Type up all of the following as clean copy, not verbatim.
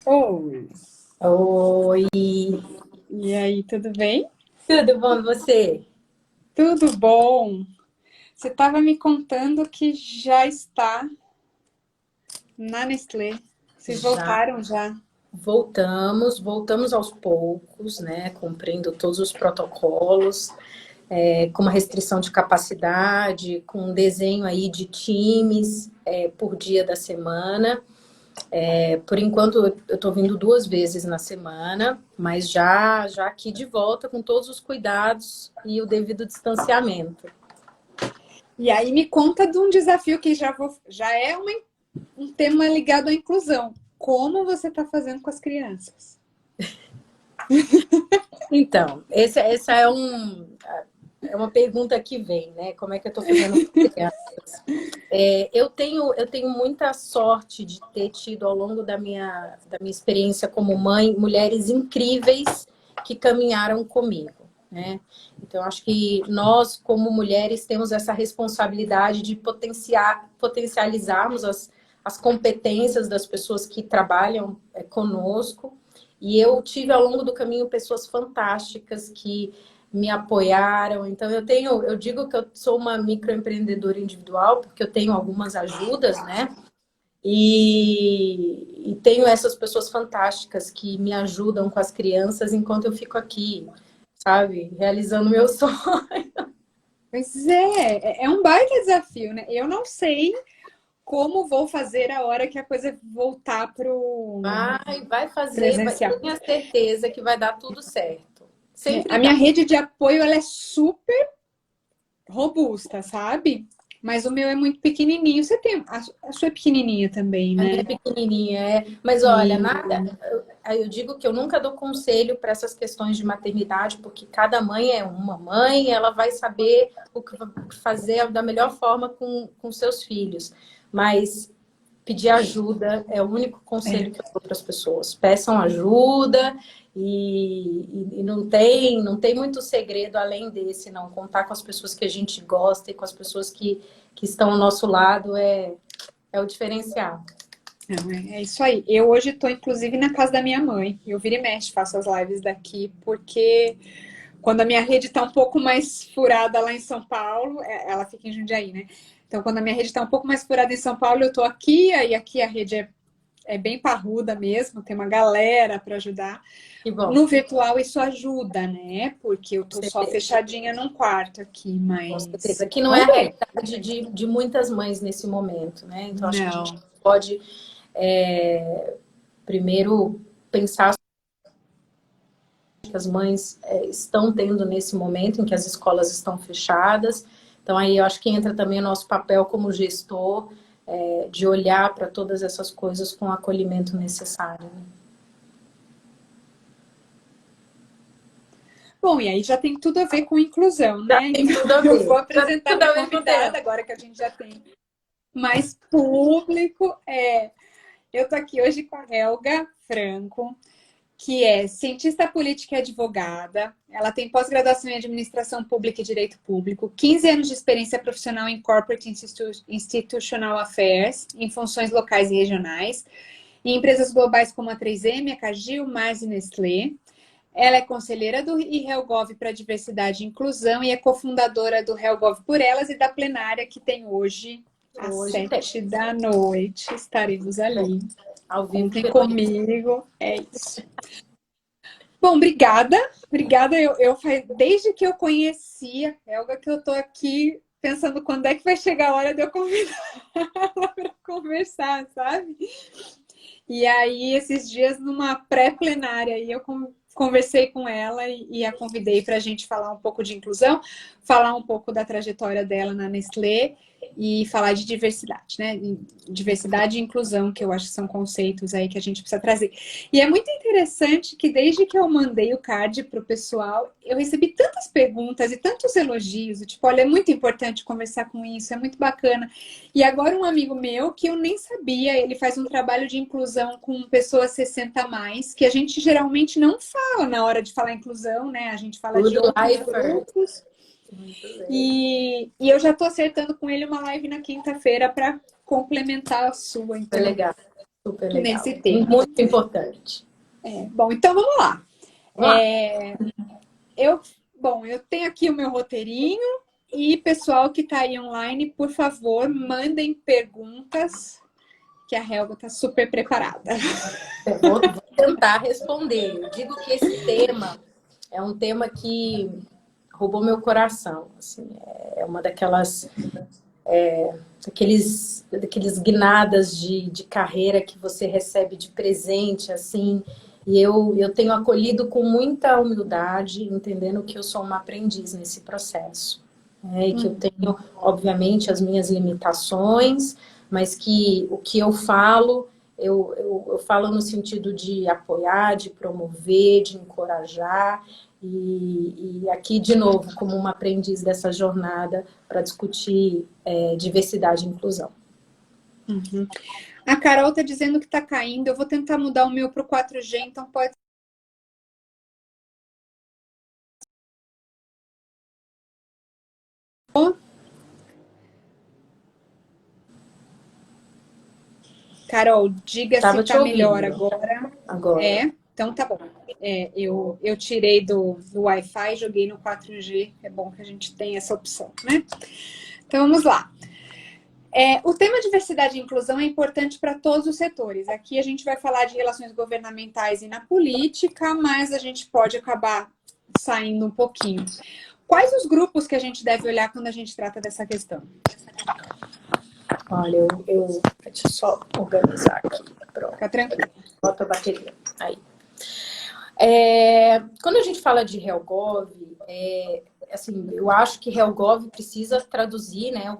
Oi, Oi, e aí, tudo bem? tudo bom e você? Tudo bom? Você estava me contando que já está na Nestlé. Vocês Já voltaram já? voltamos aos poucos, né? Cumprindo todos os protocolos, com uma restrição de capacidade, com um desenho aí de times por dia da semana. Por enquanto, eu estou vindo 2 vezes na semana, mas já aqui de volta com todos os cuidados e o devido distanciamento. E aí me conta de um desafio que já é um tema ligado à inclusão. Como você está fazendo com as crianças? Então, essa é uma pergunta que vem, né? Como é que eu estou fazendo com crianças? Eu tenho muita sorte de ter tido ao longo da minha experiência como mãe, mulheres incríveis que caminharam comigo, né? Então, acho que nós, como mulheres, temos essa responsabilidade de potencializarmos as competências das pessoas que trabalham conosco. E eu tive ao longo do caminho pessoas fantásticas que me apoiaram. Então eu digo que eu sou uma microempreendedora individual, porque eu tenho algumas ajudas, né? E tenho essas pessoas fantásticas que me ajudam com as crianças enquanto eu fico aqui, sabe? Realizando meu sonho. Pois é um baita desafio, né? Eu não sei como vou fazer a hora que a coisa voltar pro Vai fazer, presencial. tenha certeza que vai dar tudo certo. A Sempre dá. minha rede de apoio ela é super robusta, sabe? Mas o meu é muito pequenininho. Você tem a sua é pequenininha também, A minha né? é pequenininha, é. Mas olha, E nada. Eu digo que eu nunca dou conselho para essas questões de maternidade, porque cada mãe é uma mãe, ela vai saber o que fazer da melhor forma com seus filhos. Mas pedir ajuda é o único conselho que eu dou para as pessoas. Peçam ajuda e não tem muito segredo além desse, não. Contar com as pessoas que a gente gosta e com as pessoas que estão ao nosso lado é o diferencial. não, é isso aí. Eu hoje estou, inclusive, na casa da minha mãe. Eu vira e mexe, faço as lives daqui, porque quando a minha rede está um pouco mais furada lá em São Paulo, ela fica em Jundiaí, né? Então, quando a minha rede está um pouco mais furada em São Paulo, eu estou aqui, aí aqui a rede é bem parruda mesmo, tem uma galera para ajudar. Que bom. No virtual isso ajuda, né? Porque eu Com tô só certeza. fechadinha num quarto aqui, Com certeza. mas Que não é vamos a ver. realidade de muitas mães nesse momento, né? Então, acho que a gente Não. pode, primeiro, pensar que as mães estão tendo nesse momento em que as escolas estão fechadas. Então, aí eu acho que entra também o nosso papel como gestor, de olhar para todas essas coisas com o acolhimento necessário. Né? Bom, e aí já tem tudo a ver com inclusão, Já né? tem Então tudo a eu vou ver. Já tem apresentar tudo minha a ver com o convidada tema. agora que a gente já tem mais público. Eu tô aqui hoje com a Helga Franco, que é cientista política e advogada. Ela tem pós-graduação em administração pública e direito público, 15 anos de experiência profissional em corporate institutional affairs, em funções locais e regionais, em empresas globais como a 3M, a Cargill, Mars e Nestlé. Ela é conselheira do IHelgov para Diversidade e Inclusão e é cofundadora do HelGov por Elas e da plenária que tem hoje às Hoje tem. 7 da noite. Estaremos ali. Ao vivo Contem pelo link. comigo. É isso. Bom, obrigada. Obrigada. Desde que eu conheci a Helga, que eu tô aqui pensando quando é que vai chegar a hora de eu convidar ela para conversar, sabe? E aí, esses dias, numa pré-plenária, aí eu conversei com ela e a convidei para a gente falar um pouco de inclusão, falar um pouco da trajetória dela na Nestlé e falar de diversidade, né? Diversidade e inclusão, que eu acho que são conceitos aí que a gente precisa trazer. E é muito interessante que desde que eu mandei o card para o pessoal, eu recebi tantas perguntas e tantos elogios, tipo, olha, é muito importante conversar com isso, é muito bacana. E agora um amigo meu, que eu nem sabia, ele faz um trabalho de inclusão com pessoas 60 a mais, que a gente geralmente não fala na hora de falar inclusão, né? A gente fala de Good outros Lifer. grupos. Muito bem. E eu já estou acertando com ele uma live na quinta-feira para complementar a sua. Foi Então, legal. Super que legal. nesse tema. Muito importante. Bom, então vamos lá. Vamos lá. Eu tenho aqui o meu roteirinho e pessoal que está aí online, por favor, mandem perguntas que a Helga está super preparada. Eu vou tentar responder. Eu digo que esse tema é um tema que roubou meu coração. Assim, é uma daquelas daqueles guinadas de carreira que você recebe de presente, assim. E eu tenho acolhido com muita humildade, entendendo que eu sou uma aprendiz nesse processo. E que eu tenho, obviamente, as minhas limitações, mas que o que eu falo, eu falo no sentido de apoiar, de promover, de encorajar. E aqui, de novo, como uma aprendiz dessa jornada para discutir diversidade e inclusão. Uhum. A Carol está dizendo que está caindo. Eu vou tentar mudar o meu para o 4G, então pode. Carol, diga se está melhor agora. Então tá bom. Eu tirei do Wi-Fi, joguei no 4G. É bom que a gente tenha essa opção, né? Então vamos lá. O tema diversidade e inclusão é importante para todos os setores. Aqui a gente vai falar de relações governamentais e na política, mas a gente pode acabar saindo um pouquinho. Quais os grupos que a gente deve olhar quando a gente trata dessa questão? Olha, deixa eu só organizar aqui. Pronto. Fica tranquilo. Bota a bateria. Aí. Quando a gente fala de HelpGov, assim, eu acho que HelpGov precisa traduzir, né?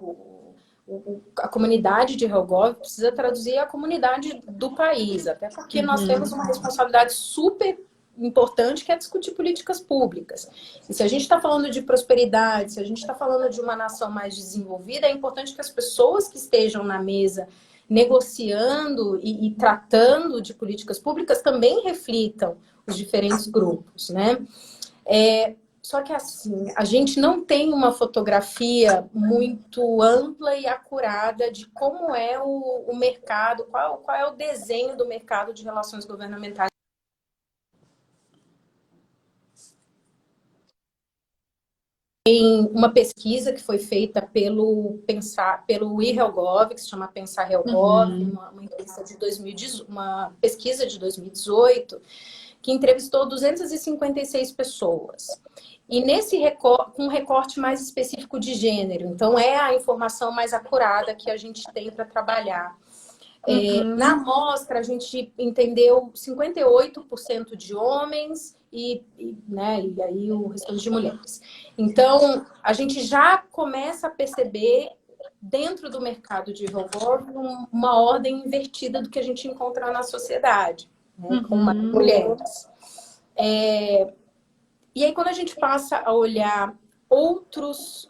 A comunidade de HelpGov precisa traduzir a comunidade do país, até porque nós temos uma responsabilidade super importante que é discutir políticas públicas. E se a gente está falando de prosperidade, se a gente está falando de uma nação mais desenvolvida, é importante que as pessoas que estejam na mesa negociando e tratando de políticas públicas também reflitam os diferentes grupos, né? Só que assim, a gente não tem uma fotografia muito ampla e acurada de como é o mercado, qual é o desenho do mercado de relações governamentais. Tem uma pesquisa que foi feita pelo eHelpGov, que se chama Pensar HelpGov, uma pesquisa de 2018, que entrevistou 256 pessoas. E com um recorte mais específico de gênero. Então, é a informação mais acurada que a gente tem para trabalhar. Na amostra, a gente entendeu 58% de homens e aí o restante de mulheres. Então, a gente já começa a perceber, dentro do mercado de HelpGov, uma ordem invertida do que a gente encontra na sociedade, né, com mais mulheres. E aí, quando a gente passa a olhar outros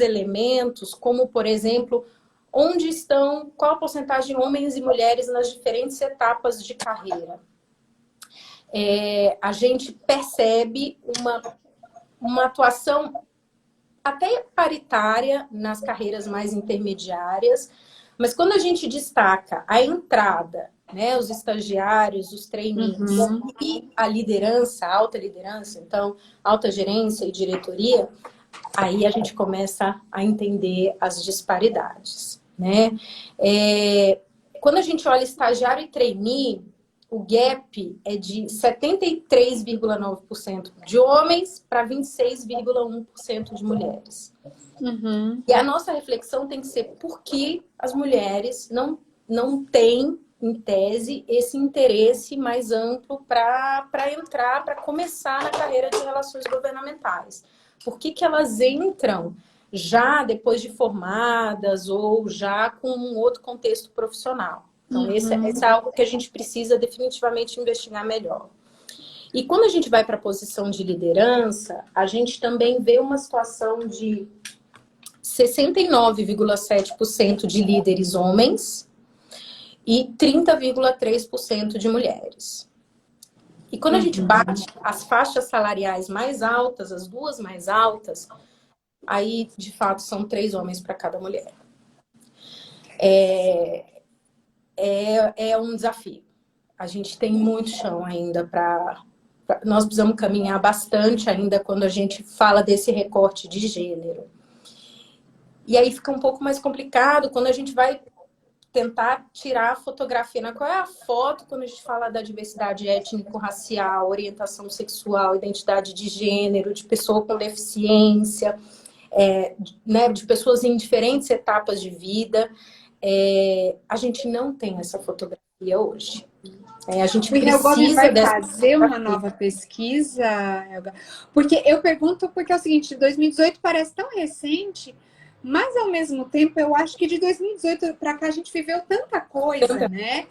elementos, como, por exemplo, qual a porcentagem de homens e mulheres nas diferentes etapas de carreira, a gente percebe uma atuação até paritária nas carreiras mais intermediárias, mas quando a gente destaca a entrada, né, os estagiários, os trainees e a liderança, a alta liderança, então alta gerência e diretoria, aí a gente começa a entender as disparidades, né? Quando a gente olha estagiário e trainee, o gap é de 73,9% de homens para 26,1% de mulheres. E a nossa reflexão tem que ser por que as mulheres não têm, em tese, esse interesse mais amplo para entrar, para começar na carreira de relações governamentais. Por que elas entram já depois de formadas ou já com um outro contexto profissional? Então, esse é algo que a gente precisa definitivamente investigar melhor. E quando a gente vai para a posição de liderança, a gente também vê uma situação de 69,7% de líderes homens e 30,3% de mulheres. E quando a gente bate as faixas salariais mais altas, as duas mais altas, aí, de fato, são 3 homens para cada mulher. é um desafio. A gente tem muito chão ainda nós precisamos caminhar bastante ainda quando a gente fala desse recorte de gênero. E aí fica um pouco mais complicado quando a gente vai tentar tirar a fotografia, né? Qual é a foto quando a gente fala da diversidade étnico-racial, orientação sexual, identidade de gênero, de pessoa com deficiência, né? De pessoas em diferentes etapas de vida. A gente não tem essa fotografia hoje. A gente O Helgov precisa vai dessa fazer uma fotografia. nova pesquisa, Helga? Porque eu pergunto porque é o seguinte, 2018 parece tão recente, mas ao mesmo tempo eu acho que de 2018 para cá a gente viveu tanta coisa, né?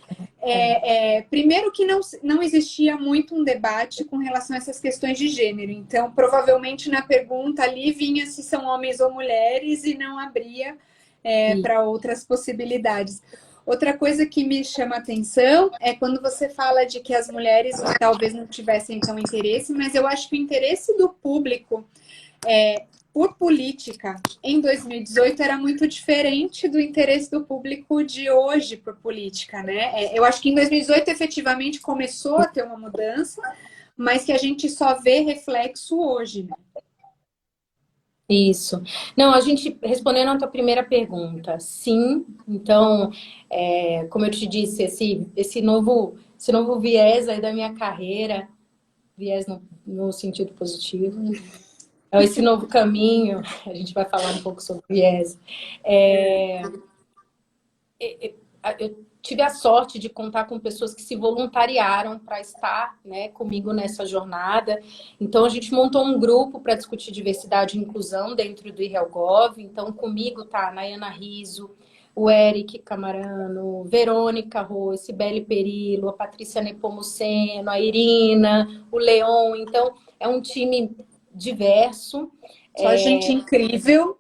Primeiro que não existia muito um debate com relação a essas questões de gênero. Então, provavelmente na pergunta ali vinha se são homens ou mulheres e não abria para outras possibilidades. Outra coisa que me chama a atenção é quando você fala de que as mulheres talvez não tivessem tão interesse, mas eu acho que o interesse do público por política em 2018 era muito diferente do interesse do público de hoje por política, né? Eu acho que em 2018 efetivamente começou a ter uma mudança, mas que a gente só vê reflexo hoje, né? Isso. Não, a gente, respondendo a tua primeira pergunta, sim. Então, como eu te disse, esse novo viés aí da minha carreira, viés no sentido positivo, esse novo caminho, a gente vai falar um pouco sobre viés. Eu tive a sorte de contar com pessoas que se voluntariaram para estar, né, comigo nessa jornada. Então, a gente montou um grupo para discutir diversidade e inclusão dentro do IRELGOV. Então, comigo tá a Nayana Riso, o Eric Camarano, Verônica Rô, Cibele Perillo, a Patrícia Nepomuceno, a Irina, o Leon. Então, é um time diverso. Só gente incrível.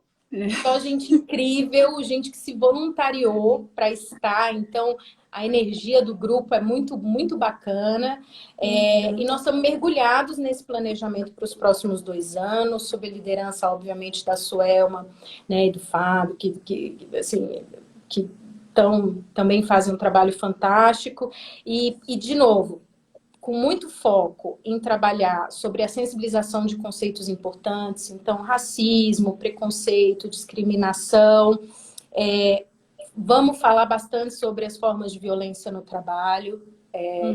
Só gente incrível, gente que se voluntariou para estar. Então, a energia do grupo é muito, muito bacana. E nós estamos mergulhados nesse planejamento para os próximos 2 anos, sob a liderança, obviamente, da Suelma, né, e do Fábio, que também fazem um trabalho fantástico. E, de novo, com muito foco em trabalhar sobre a sensibilização de conceitos importantes, então, racismo, preconceito, discriminação. Vamos falar bastante sobre as formas de violência no trabalho,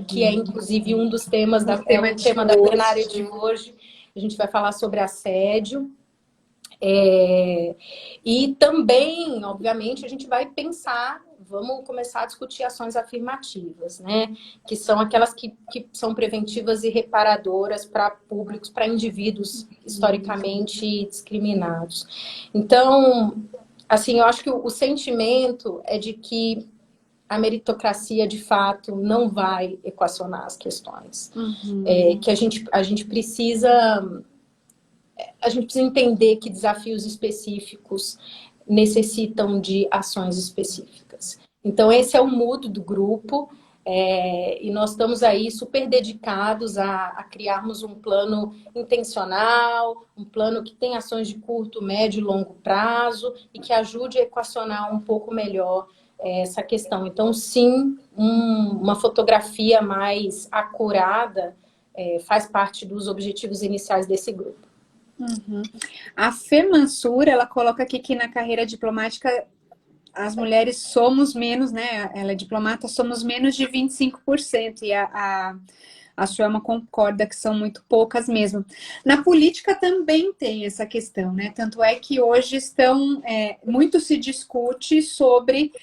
que é, inclusive, um dos temas, o tema da plenária de hoje. A gente vai falar sobre assédio. E também, obviamente, a gente vai pensar, vamos começar a discutir ações afirmativas, né? Que são aquelas que são preventivas e reparadoras para públicos, para indivíduos historicamente discriminados. Então, assim, eu acho que o sentimento é de que a meritocracia, de fato, não vai equacionar as questões. Que a gente precisa entender que desafios específicos necessitam de ações específicas. Então, esse é o mood do grupo, e nós estamos aí super dedicados a criarmos um plano intencional, um plano que tem ações de curto, médio e longo prazo e que ajude a equacionar um pouco melhor essa questão. Então, sim, uma fotografia mais acurada faz parte dos objetivos iniciais desse grupo. A Fê Mansur, ela coloca aqui que na carreira diplomática as mulheres somos menos, né? Ela é diplomata, somos menos de 25%. E a Suelma concorda que são muito poucas mesmo. Na política também tem essa questão, né? Tanto é que hoje muito se discute sobre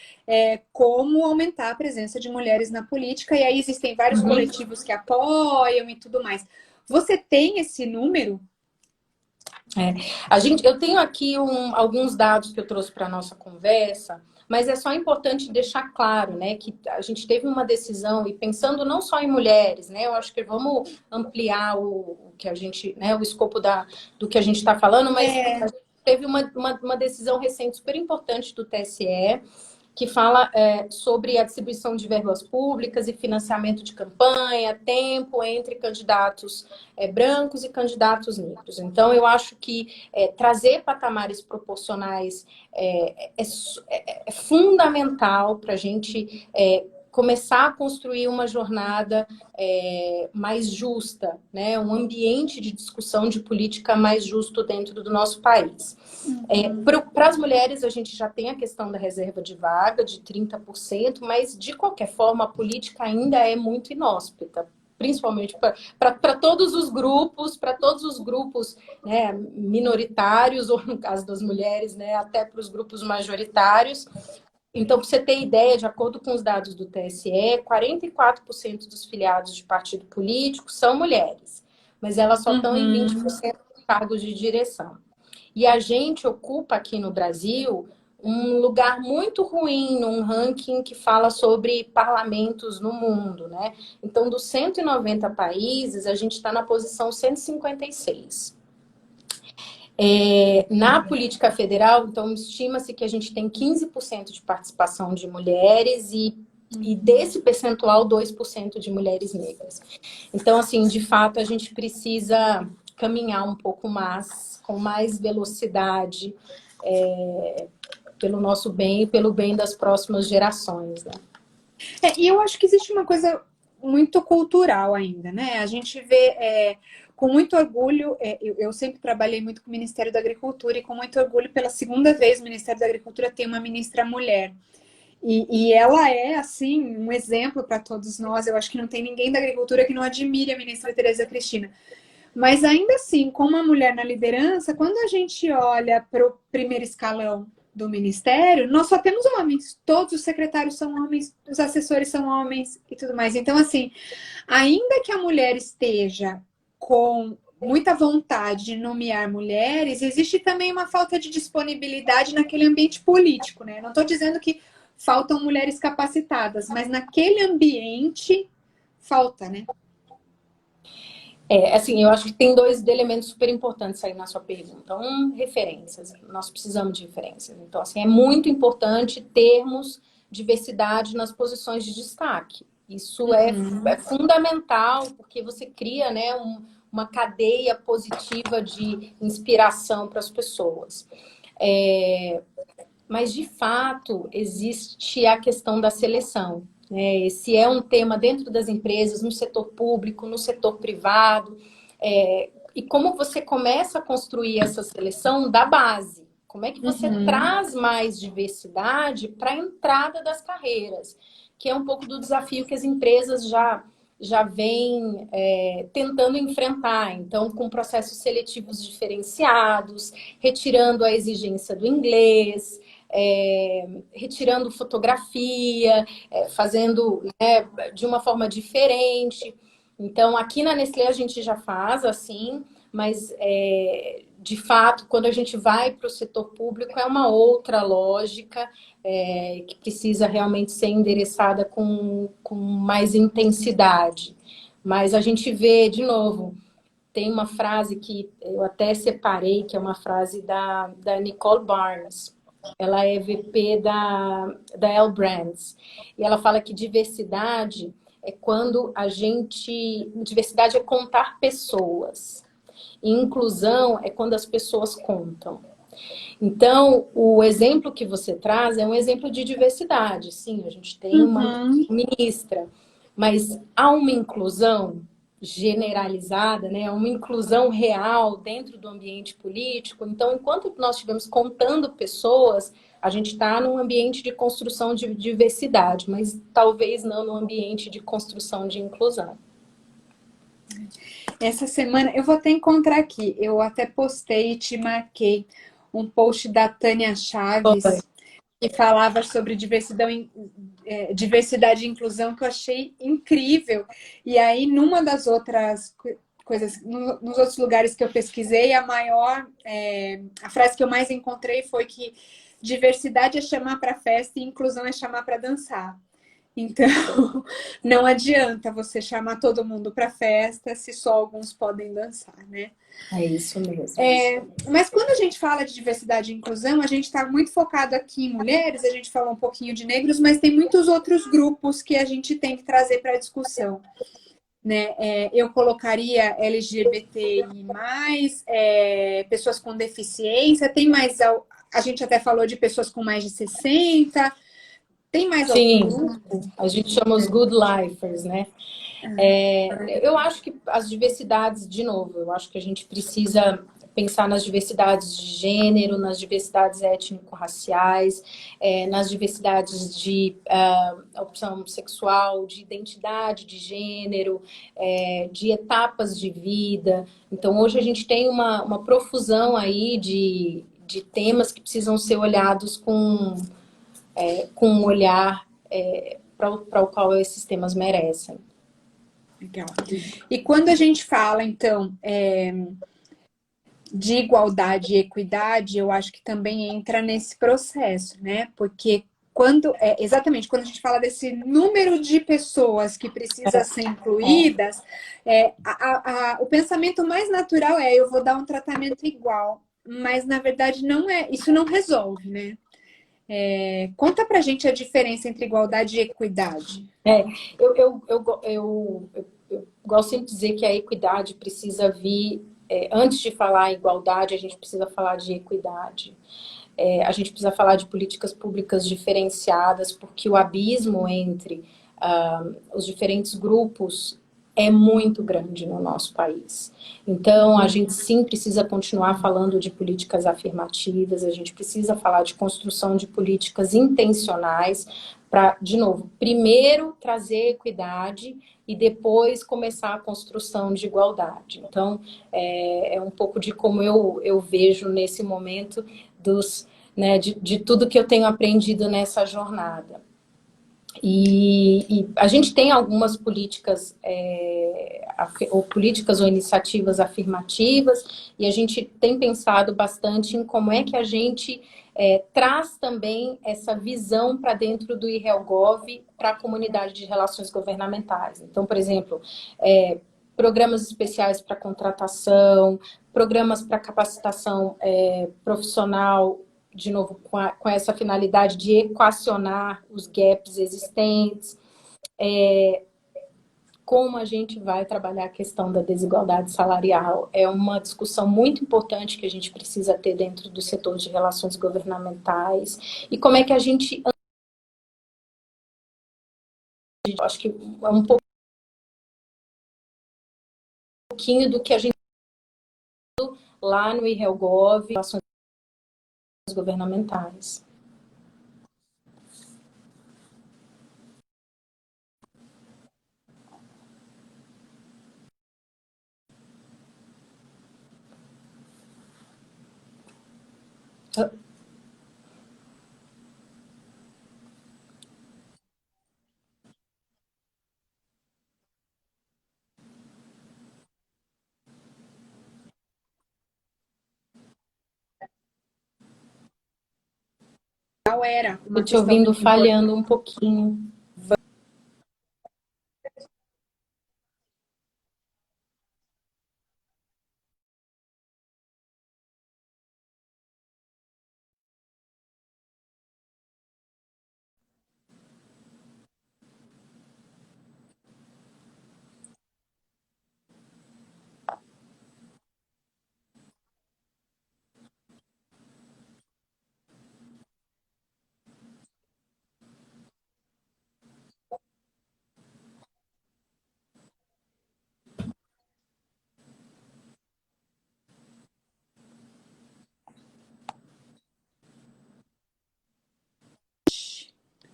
como aumentar a presença de mulheres na política, e aí existem vários coletivos que apoiam e tudo mais. Você tem esse número? Eu tenho aqui alguns dados que eu trouxe para a nossa conversa, mas é só importante deixar claro, né, que a gente teve uma decisão, e pensando não só em mulheres, né, eu acho que vamos ampliar o que a gente, né, o escopo do que a gente está falando, mas a gente teve uma decisão recente super importante do TSE, que fala sobre a distribuição de verbas públicas e financiamento de campanha, tempo entre candidatos brancos e candidatos negros. Então, eu acho que trazer patamares proporcionais é fundamental para a gente começar a construir uma jornada mais justa, né? Um ambiente de discussão de política mais justo dentro do nosso país. Para as mulheres, a gente já tem a questão da reserva de vaga de 30%, mas, de qualquer forma, a política ainda é muito inóspita, principalmente para todos os grupos, né, minoritários, ou no caso das mulheres, né, até para os grupos majoritários. Então, para você ter ideia, de acordo com os dados do TSE, 44% dos filiados de partido político são mulheres, mas elas só estão em 20% dos cargos de direção. E a gente ocupa aqui no Brasil um lugar muito ruim num ranking que fala sobre parlamentos no mundo, né? Então, dos 190 países, a gente está na posição 156. Na política federal, então, estima-se que a gente tem 15% de participação de mulheres e desse percentual, 2% de mulheres negras. Então, assim, de fato, a gente precisa caminhar um pouco mais, com mais velocidade, pelo nosso bem e pelo bem das próximas gerações, né? E eu acho que existe uma coisa muito cultural ainda, né? A gente vê com muito orgulho, eu sempre trabalhei muito com o Ministério da Agricultura e com muito orgulho, pela segunda vez, o Ministério da Agricultura tem uma ministra mulher. E ela é, assim, um exemplo para todos nós. Eu acho que não tem ninguém da agricultura que não admire a ministra Tereza Cristina. Mas ainda assim, com uma mulher na liderança, quando a gente olha para o primeiro escalão do ministério, nós só temos homens. Todos os secretários são homens, os assessores são homens e tudo mais. Então, assim, ainda que a mulher esteja com muita vontade de nomear mulheres, existe também uma falta de disponibilidade naquele ambiente político, né? Não estou dizendo que faltam mulheres capacitadas, mas naquele ambiente falta, né? Assim, eu acho que tem dois elementos super importantes aí na sua pergunta. Referências. Nós precisamos de referências. Então, assim, é muito importante termos diversidade nas posições de destaque. Isso é fundamental, porque você cria, né, uma cadeia positiva de inspiração para as pessoas. Mas, de fato, existe a questão da seleção. Esse é um tema dentro das empresas, no setor público, no setor privado. E como você começa a construir essa seleção da base? Como é que você traz mais diversidade para a entrada das carreiras? Que é um pouco do desafio que as empresas já vêm tentando enfrentar. Então, com processos seletivos diferenciados, retirando a exigência do inglês, retirando fotografia, fazendo, né, de uma forma diferente. Então, aqui na Nestlé a gente já faz assim, mas de fato, quando a gente vai para o setor público, é uma outra lógica que precisa realmente ser endereçada com mais intensidade. Mas a gente vê, de novo, tem uma frase que eu até separei, que é uma frase da Nicole Barnes. Ela é VP da L Brands. E ela fala que diversidade é quando diversidade é contar pessoas. E inclusão é quando as pessoas contam. Então, o exemplo que você traz é um exemplo de diversidade. Sim, a gente tem uma ministra, mas há uma inclusão generalizada, né? Uma inclusão real dentro do ambiente político. Então, enquanto nós estivermos contando pessoas, a gente está num ambiente de construção de diversidade, mas talvez não no ambiente de construção de inclusão. Essa semana, eu vou até encontrar aqui, eu até postei e te marquei um post da Tânia Chaves, que falava sobre diversidade e inclusão, que eu achei incrível. E aí, numa das outras coisas, nos outros lugares que eu pesquisei, a frase que eu mais encontrei foi que diversidade é chamar para festa e inclusão é chamar para dançar. Então, não adianta você chamar todo mundo para festa se só alguns podem dançar, né? É isso mesmo. Mas quando a gente fala de diversidade e inclusão, a gente está muito focado aqui em mulheres, a gente falou um pouquinho de negros, mas tem muitos outros grupos que a gente tem que trazer para a discussão. Né? Eu colocaria LGBTI+, pessoas com deficiência, tem mais... A gente até falou de pessoas com mais de 60, Tem mais algum Sim, grupo? a gente chama os good lifers, né? Eu acho que as diversidades, de novo, eu acho que a gente precisa pensar nas diversidades de gênero, nas diversidades étnico-raciais, nas diversidades de opção sexual, de identidade de gênero, de etapas de vida. Então, hoje a gente tem uma profusão aí de temas que precisam ser olhados com um olhar para o qual esses temas merecem. Legal. E quando a gente fala, então, de igualdade e equidade, eu acho que também entra nesse processo, né? Porque exatamente quando a gente fala desse número de pessoas que precisa ser incluídas, o pensamento mais natural é eu vou dar um tratamento igual, mas na verdade não é, isso não resolve, né? Conta pra gente a diferença entre igualdade e equidade. Eu gosto sempre de dizer que a equidade precisa vir, antes de falar em igualdade, a gente precisa falar de equidade. A gente precisa falar de políticas públicas diferenciadas, porque o abismo entre os diferentes grupos é muito grande no nosso país. Então, a gente sim precisa continuar falando de políticas afirmativas, a gente precisa falar de construção de políticas intencionais para, de novo, primeiro trazer equidade e depois começar a construção de igualdade. Então, é um pouco de como eu vejo nesse momento de tudo que eu tenho aprendido nessa jornada. E a gente tem algumas políticas, ou políticas ou iniciativas afirmativas, e a gente tem pensado bastante em como é que a gente traz também essa visão para dentro do IRELGOV para a comunidade de relações governamentais. Então, por exemplo, programas especiais para contratação, programas para capacitação profissional, de novo, com essa finalidade de equacionar os gaps existentes, como a gente vai trabalhar a questão da desigualdade salarial. É uma discussão muito importante que a gente precisa ter dentro do setor de relações governamentais, e como é que a gente, acho que é um pouquinho do que a gente lá no IRELGOV, relações governamentais. Era uma Estou te questão ouvindo muito importante. falhando um pouquinho.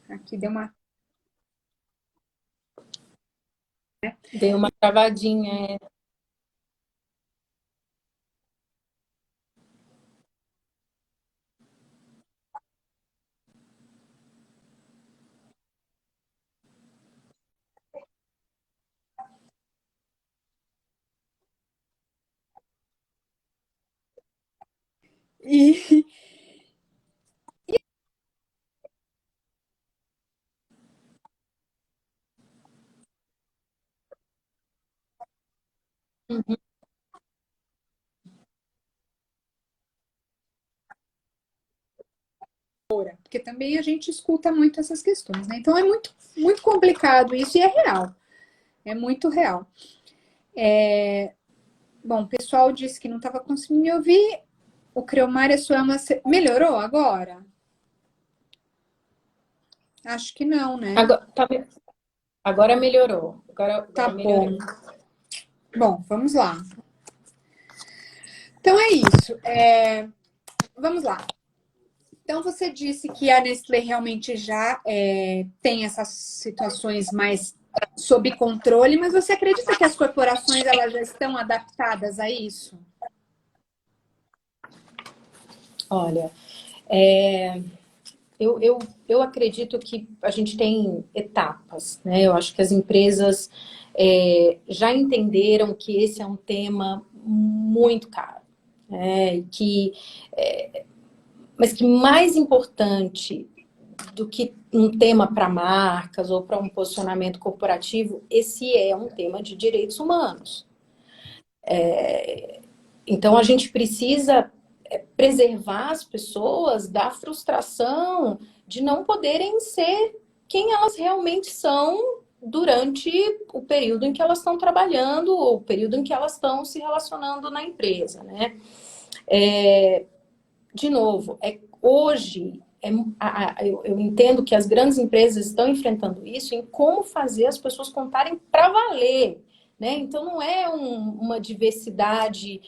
Aqui deu uma. Deu uma travadinha. E porque também a gente escuta muito essas questões, né? Então é muito, muito complicado isso e é real. É muito real. Bom, o pessoal disse que não estava conseguindo me ouvir. O Creomar e a Suelma melhorou agora? Acho que não, né? Agora, agora melhorou. Tá Agora melhorou. bom. Bom, vamos lá. Então é isso. Vamos lá. Então você disse que a Nestlé realmente já tem essas situações mais sob controle, mas você acredita que as corporações elas já estão adaptadas a isso? Olha, é, eu acredito que a gente tem etapas, né? Eu acho que as empresas já entenderam que esse é um tema muito caro, né? Mas que mais importante do que um tema para marcas ou para um posicionamento corporativo, esse é um tema de direitos humanos. Então a gente precisa preservar as pessoas da frustração de não poderem ser quem elas realmente são durante o período em que elas estão trabalhando ou o período em que elas estão se relacionando na empresa, né? De novo, hoje eu entendo que as grandes empresas estão enfrentando isso em como fazer as pessoas contarem para valer. Né? Então não é uma diversidade,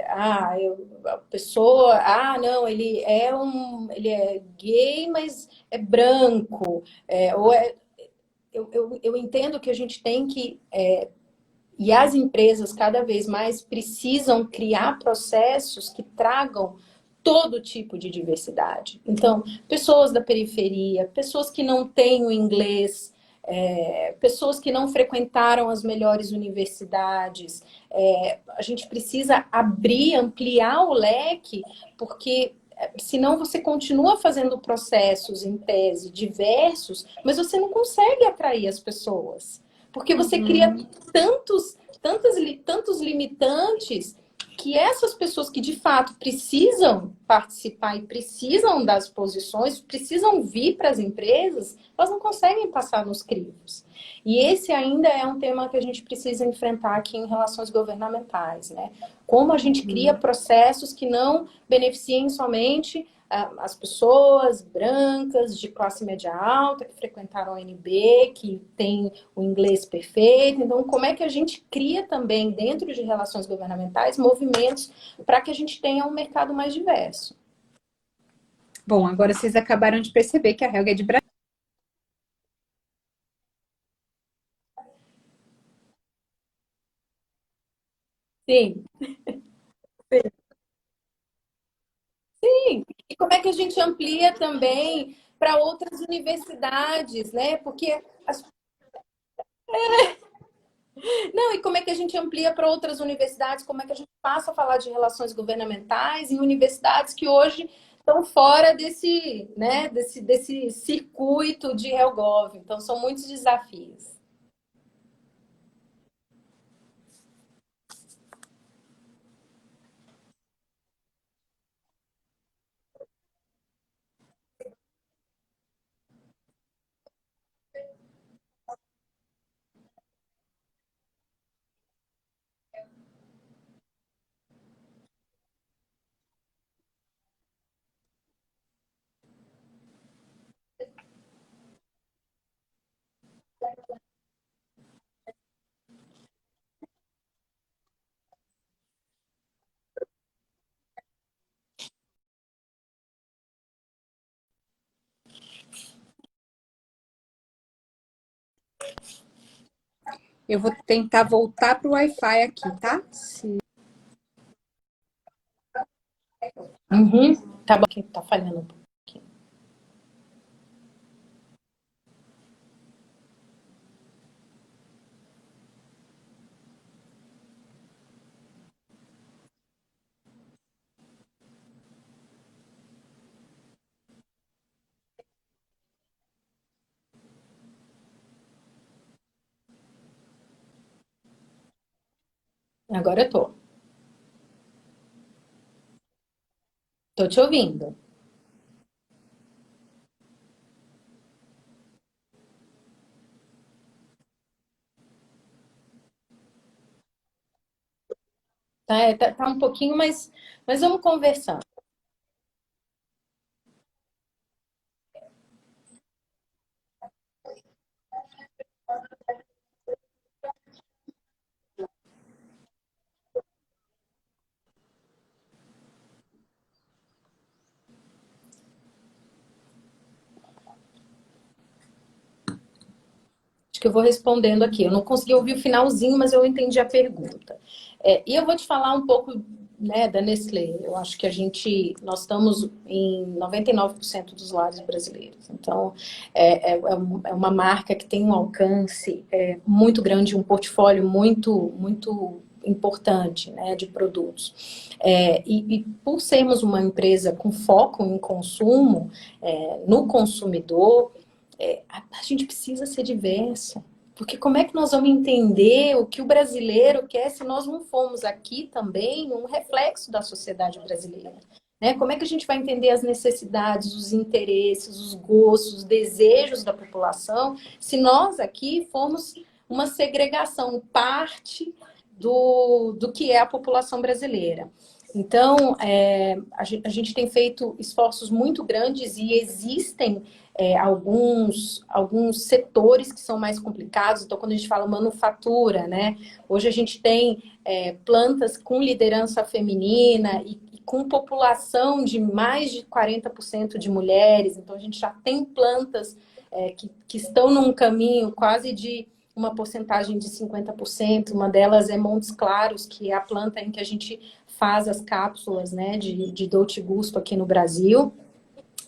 a pessoa, não, ele é gay, mas é branco, eu entendo que a gente tem que e as empresas cada vez mais precisam criar processos que tragam todo tipo de diversidade. Então, pessoas da periferia, pessoas que não têm o inglês, pessoas que não frequentaram as melhores universidades. A gente precisa abrir, ampliar o leque, porque senão você continua fazendo processos em tese diversos, mas você não consegue atrair as pessoas. Porque você cria Uhum. tantos limitantes que essas pessoas que de fato precisam participar e precisam das posições, precisam vir para as empresas, elas não conseguem passar nos crivos. E esse ainda é um tema que a gente precisa enfrentar aqui em relações governamentais, né? Como a gente cria processos que não beneficiem somente as pessoas brancas de classe média alta que frequentaram a UNB, que tem o inglês perfeito. Então, como é que a gente cria também, dentro de relações governamentais, movimentos para que a gente tenha um mercado mais diverso? Bom, agora vocês acabaram de perceber que a Helga é de Brasília. Sim, sim. E como é que a gente amplia também para outras universidades, né? Porque não, e como é que a gente amplia para outras universidades? Como é que a gente passa a falar de relações governamentais em universidades que hoje estão fora desse circuito de HelGov? Então, são muitos desafios. Eu vou tentar voltar para o Wi-Fi aqui, tá? Uhum. Tá bom, que tá falhando um pouquinho. Agora eu tô. Tô te ouvindo. Tá um pouquinho, mas vamos conversando. que eu vou respondendo aqui. Eu não consegui ouvir o finalzinho, mas eu entendi a pergunta. E eu vou te falar um pouco, né, da Nestlé. Eu acho que nós estamos em 99% dos lares brasileiros. Então, é uma marca que tem um alcance muito grande, um portfólio muito importante, né, de produtos. E por sermos uma empresa com foco em consumo, no consumidor, a gente precisa ser diversa. Porque como é que nós vamos entender o que o brasileiro quer se nós não formos aqui também um reflexo da sociedade brasileira? Né? Como é que a gente vai entender as necessidades, os interesses, os gostos, os desejos da população se nós aqui formos uma segregação, parte do que é a população brasileira? Então, a gente tem feito esforços muito grandes e existem alguns setores que são mais complicados. Então, quando a gente fala manufatura, né? Hoje a gente tem plantas com liderança feminina e com população de mais de 40% de mulheres. Então, a gente já tem plantas que estão num caminho quase de uma porcentagem de 50%. Uma delas é Montes Claros, que é a planta em que a gente faz as cápsulas, né, de Dolce Gusto aqui no Brasil.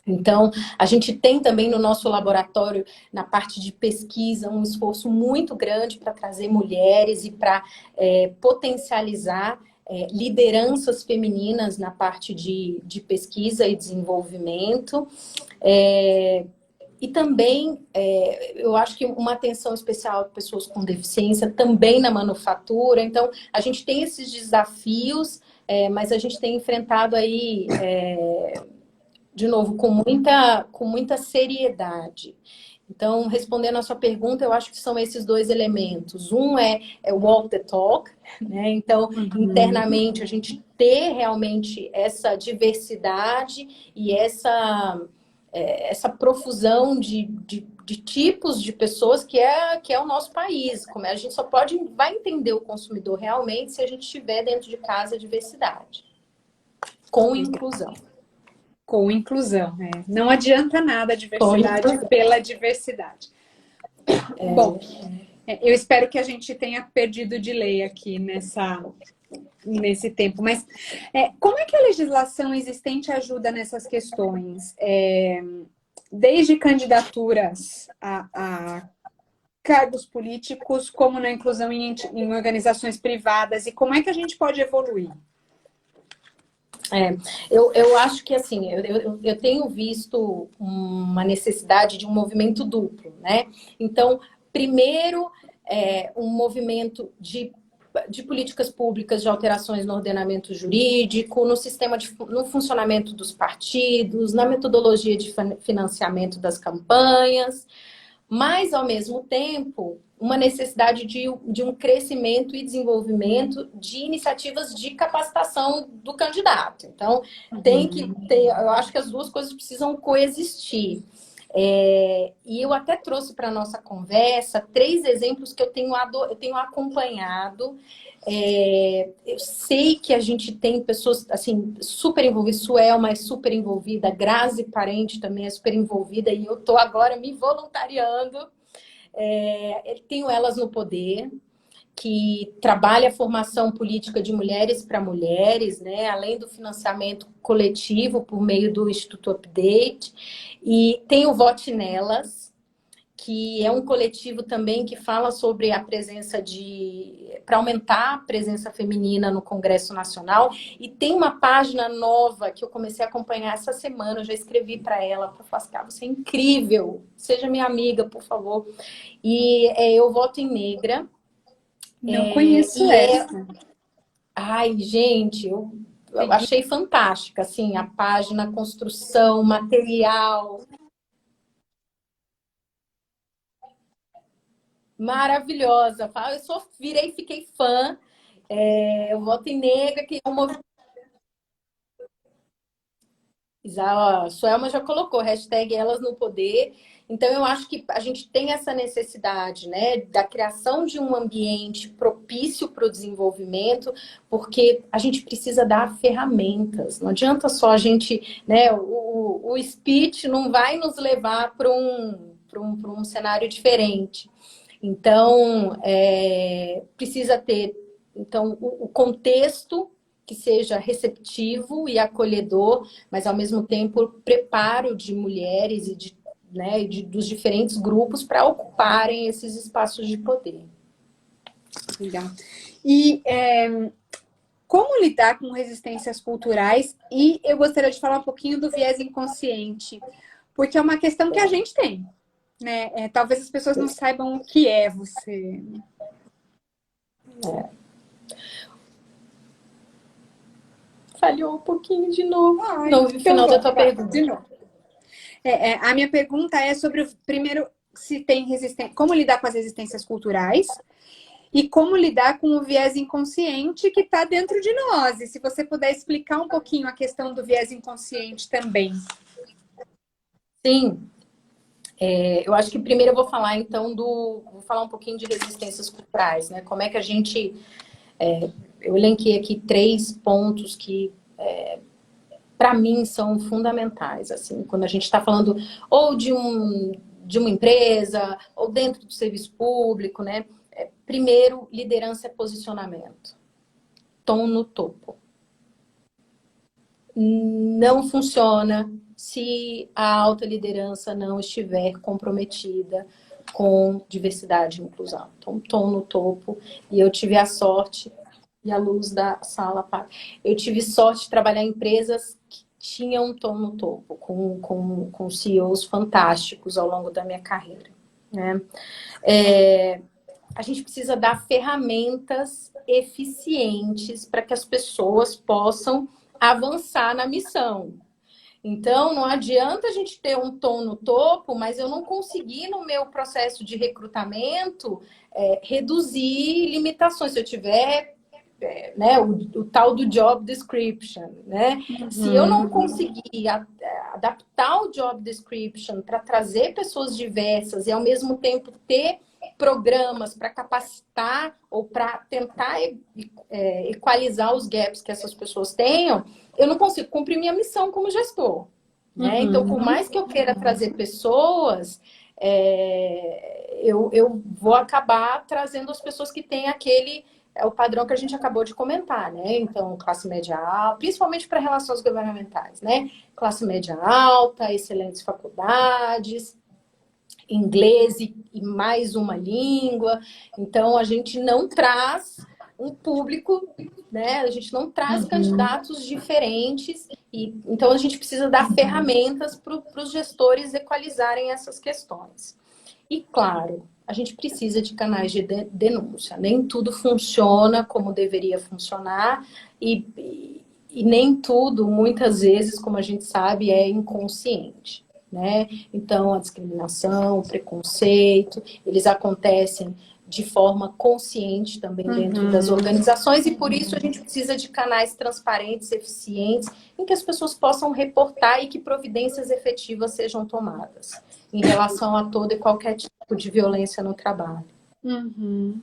Então, a gente tem também no nosso laboratório, na parte de pesquisa, um esforço muito grande para trazer mulheres e para potencializar lideranças femininas na parte de pesquisa e desenvolvimento. E também, eu acho que uma atenção especial a pessoas com deficiência, também na manufatura. Então, a gente tem esses desafios, mas a gente tem enfrentado aí... de novo, com muita seriedade. Então, respondendo a sua pergunta, eu acho que são esses dois elementos. Um é walk the talk, né? Então, internamente, a gente ter realmente essa diversidade e essa profusão de tipos de pessoas que é o nosso país. Como a gente só vai entender o consumidor realmente se a gente tiver dentro de casa a diversidade, com inclusão. Com inclusão, Não adianta nada a diversidade pela diversidade. Bom, eu espero que a gente tenha perdido de lei aqui nesse tempo. Mas como é que a legislação existente ajuda nessas questões? Desde candidaturas a cargos políticos, como na inclusão em organizações privadas, e como é que a gente pode evoluir? Eu acho que assim, eu tenho visto uma necessidade de um movimento duplo, né? Então, primeiro, um movimento de políticas públicas de alterações no ordenamento jurídico, no funcionamento dos partidos, na metodologia de financiamento das campanhas, mas, ao mesmo tempo, uma necessidade de um crescimento e desenvolvimento de iniciativas de capacitação do candidato. Então, tem que ter, eu acho que as duas coisas precisam coexistir. E eu até trouxe para a nossa conversa 3 exemplos que eu tenho acompanhado. Eu sei que a gente tem pessoas assim super envolvidas. Suelma é super envolvida, Grazi Parente também é super envolvida, e eu estou agora me voluntariando. Tenho Elas no Poder, que trabalha a formação política de mulheres para mulheres, né? Além do financiamento coletivo por meio do Instituto Update. E tem o Vote Nelas, que é um coletivo também que fala sobre a presença para aumentar a presença feminina no Congresso Nacional. E tem uma página nova que eu comecei a acompanhar essa semana, eu já escrevi para ela, para falar assim, você é incrível, seja minha amiga, por favor. E Eu Voto em Negra. Não conheço essa. Ai, gente, eu achei fantástica, assim, a página, a construção, material. Maravilhosa. Eu fiquei fã. Eu Voto em Negra, que é um movimento. A Suelma já colocou, hashtag Elas no Poder. Então, eu acho que a gente tem essa necessidade, né, da criação de um ambiente propício para o desenvolvimento, porque a gente precisa dar ferramentas. Não adianta só a gente, né, o speech não vai nos levar para um cenário diferente. Então, precisa ter então, o contexto que seja receptivo e acolhedor, mas ao mesmo tempo o preparo de mulheres e dos diferentes grupos para ocuparem esses espaços de poder. Legal. E como lidar com resistências culturais? E eu gostaria de falar um pouquinho do viés inconsciente, porque é uma questão que a gente tem, né? Talvez as pessoas não saibam o que é você. Falhou um pouquinho de novo. Ai, Não ouvi o final da tua pergunta. De novo. A minha pergunta é sobre, primeiro, se tem resistência, como lidar com as resistências culturais e como lidar com o viés inconsciente que está dentro de nós. E se você puder explicar um pouquinho a questão do viés inconsciente também. Sim. Eu acho que primeiro eu vou falar, então, vou falar um pouquinho de resistências culturais, né? Como é que a gente... eu elenquei aqui 3 pontos que, para mim, são fundamentais, assim, quando a gente está falando ou de uma empresa, ou dentro do serviço público, né? Primeiro, liderança é posicionamento. Tom no topo. Não funciona se a alta liderança não estiver comprometida com diversidade e inclusão. Então, tom no topo. E eu tive a sorte, e a luz da sala apaga. Eu tive sorte de trabalhar em empresas que tinham um tom no topo, com CEOs fantásticos ao longo da minha carreira, né? A gente precisa dar ferramentas eficientes para que as pessoas possam avançar na missão. Então, não adianta a gente ter um tom no topo, mas eu não conseguir, no meu processo de recrutamento, reduzir limitações. Se eu tiver o tal do job description, né? Uhum. Se eu não conseguir adaptar o job description para trazer pessoas diversas e, ao mesmo tempo, ter programas para capacitar ou para tentar equalizar os gaps que essas pessoas tenham, eu não consigo cumprir minha missão como gestor. Né? Uhum. Então, por mais que eu queira trazer pessoas, eu vou acabar trazendo as pessoas que têm o padrão que a gente acabou de comentar, né? Então, classe média alta, principalmente para relações governamentais, né? Classe média alta, excelentes faculdades, inglês e mais uma língua. Então, a gente não traz um público, né? A gente não traz candidatos diferentes. Então, a gente precisa dar ferramentas para os gestores equalizarem essas questões. E, claro, a gente precisa de canais de denúncia. Nem tudo funciona como deveria funcionar e nem tudo, muitas vezes, como a gente sabe, é inconsciente. Né? Então, a discriminação, o preconceito, eles acontecem de forma consciente também dentro das organizações e por isso a gente precisa de canais transparentes, eficientes, em que as pessoas possam reportar e que providências efetivas sejam tomadas em relação a todo e qualquer tipo de violência no trabalho. Uhum.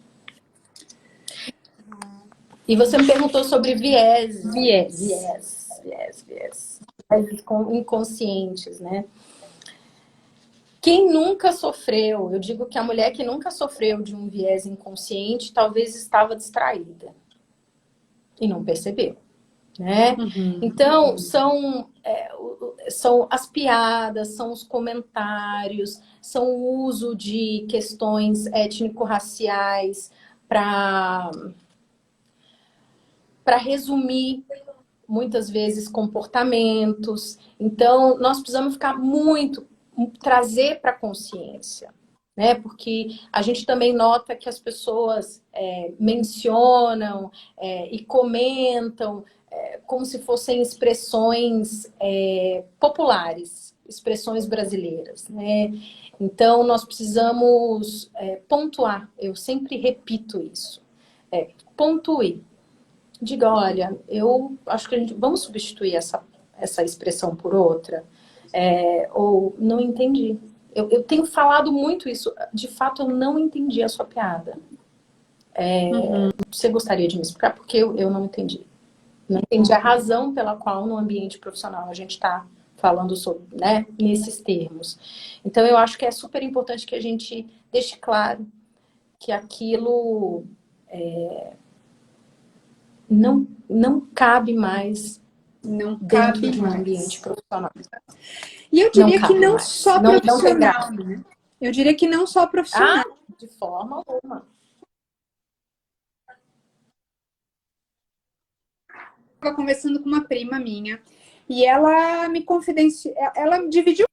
E você me perguntou sobre viés inconscientes, né? Quem nunca sofreu, eu digo que a mulher que nunca sofreu de um viés inconsciente talvez estava distraída e não percebeu, né? Então, são as piadas, são os comentários, são o uso de questões étnico-raciais para resumir muitas vezes comportamentos. Então, nós precisamos trazer para a consciência, né? Porque a gente também nota que as pessoas mencionam e comentam como se fossem expressões populares, expressões brasileiras, né? Então, nós precisamos pontuar. Eu sempre repito isso. Pontue. Diga, olha, eu acho que vamos substituir essa expressão por outra. Ou não entendi. Eu tenho falado muito isso. De fato, eu não entendi a sua piada. Você gostaria de me explicar? Porque eu não entendi. Não entendi a razão pela qual no ambiente profissional a gente está falando sobre, nesses termos. Então, eu acho que é super importante que a gente deixe claro que aquilo não cabe mais Não dentro cabe de um ambiente mais. profissional. E eu Não diria que cabe não mais. só Não tem profissional, graça. né? Eu diria que não só Ah, profissional. de forma alguma. Estava conversando com uma prima minha e ela me confidenciou, ela dividiu.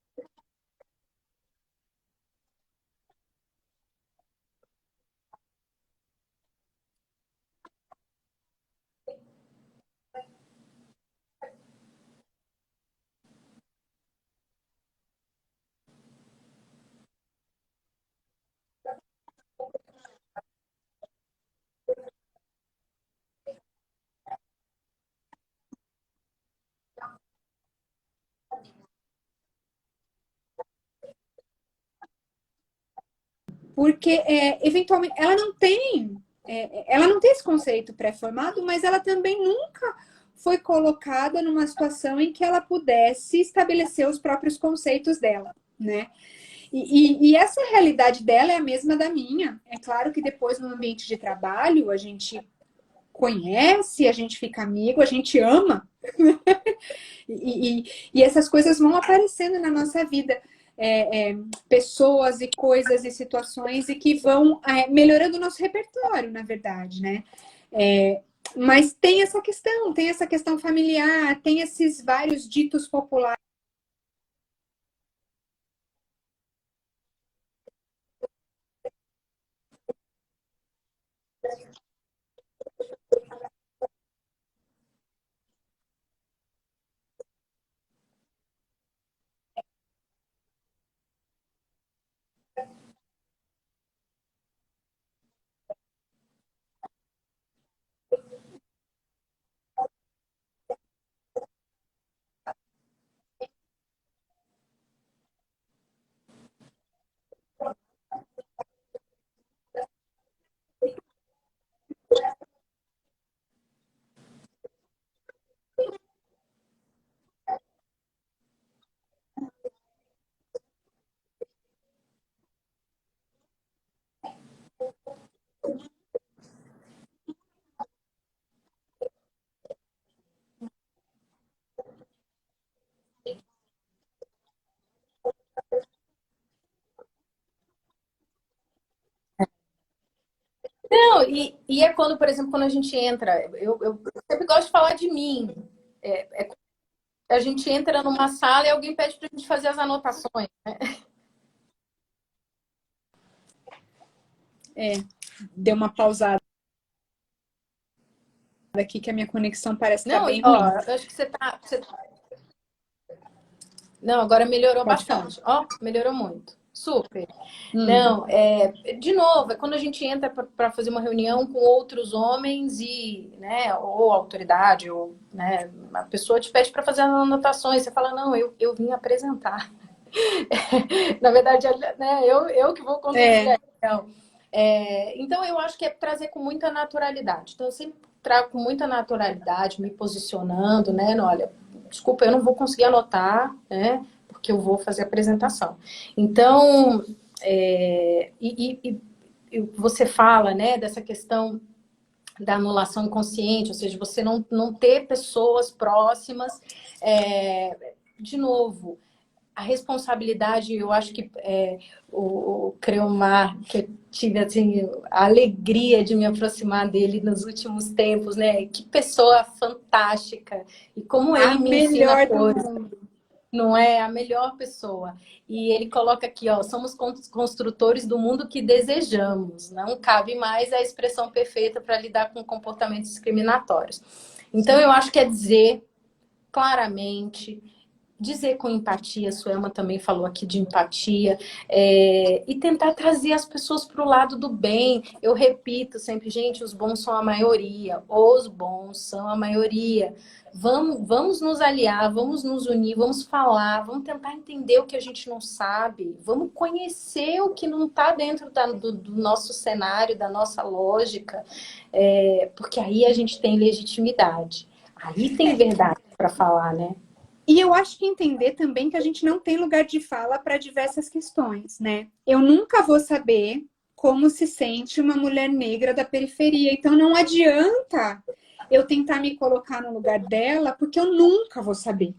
Porque eventualmente ela não tem esse conceito pré-formado, mas ela também nunca foi colocada numa situação em que ela pudesse estabelecer os próprios conceitos dela, né? E essa realidade dela é a mesma da minha. É claro que depois no ambiente de trabalho a gente conhece, a gente fica amigo, a gente ama, e essas coisas vão aparecendo na nossa vida. Pessoas e coisas e situações e que vão melhorando o nosso repertório, na verdade, né? Mas tem essa questão familiar, tem esses vários ditos populares. Não, e é quando, por exemplo, quando a gente entra, eu sempre gosto de falar de mim. A gente entra numa sala e alguém pede para a gente fazer as anotações. Deu uma pausada aqui que a minha conexão parece estar Não, bem ó, ruim. eu acho que Não, agora melhorou Pode falar. bastante. Ó, melhorou muito. Super. Hum. Não, de novo, é quando a gente entra para fazer uma reunião com outros homens e, né, ou autoridade, ou, né, a pessoa te pede para fazer as anotações, você fala, não, eu vim apresentar. Na verdade, né, eu que vou conduzir É, a reunião. Então, eu acho que é trazer com muita naturalidade. Então, eu sempre trago com muita naturalidade, me posicionando, né? Olha, desculpa, eu não vou conseguir anotar, né? Porque eu vou fazer a apresentação. Então, e você fala, né, dessa questão da anulação inconsciente, ou seja, você não ter pessoas próximas. De novo, a responsabilidade, eu acho que o Creomar, que eu tive assim, a alegria de me aproximar dele nos últimos tempos, né? Que pessoa fantástica! E como a ele me ensina melhor do coisas, mundo. não é a melhor pessoa. E ele coloca aqui, ó, somos construtores do mundo que desejamos. Não cabe mais a expressão perfeita para lidar com comportamentos discriminatórios. Então, eu acho que é dizer claramente, dizer com empatia, a Suelma também falou aqui de empatia, e tentar trazer as pessoas para o lado do bem. Eu repito sempre, gente, os bons são a maioria, os bons são a maioria. Vamos nos aliar, vamos nos unir, vamos falar, vamos tentar entender o que a gente não sabe, vamos conhecer o que não está dentro do nosso cenário, da nossa lógica, porque aí a gente tem legitimidade, aí tem verdade para falar, né? E eu acho que entender também que a gente não tem lugar de fala para diversas questões, né? Eu nunca vou saber como se sente uma mulher negra da periferia. Então não adianta eu tentar me colocar no lugar dela, porque eu nunca vou saber.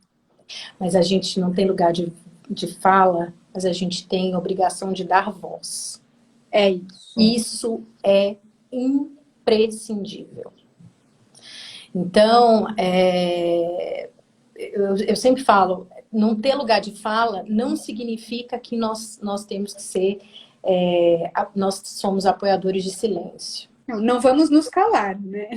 Mas a gente não tem lugar de fala, mas a gente tem obrigação de dar voz. É isso. Isso é imprescindível. Então, eu sempre falo, não ter lugar de fala não significa que nós temos que ser, nós somos apoiadores de silêncio. Não vamos nos calar, né?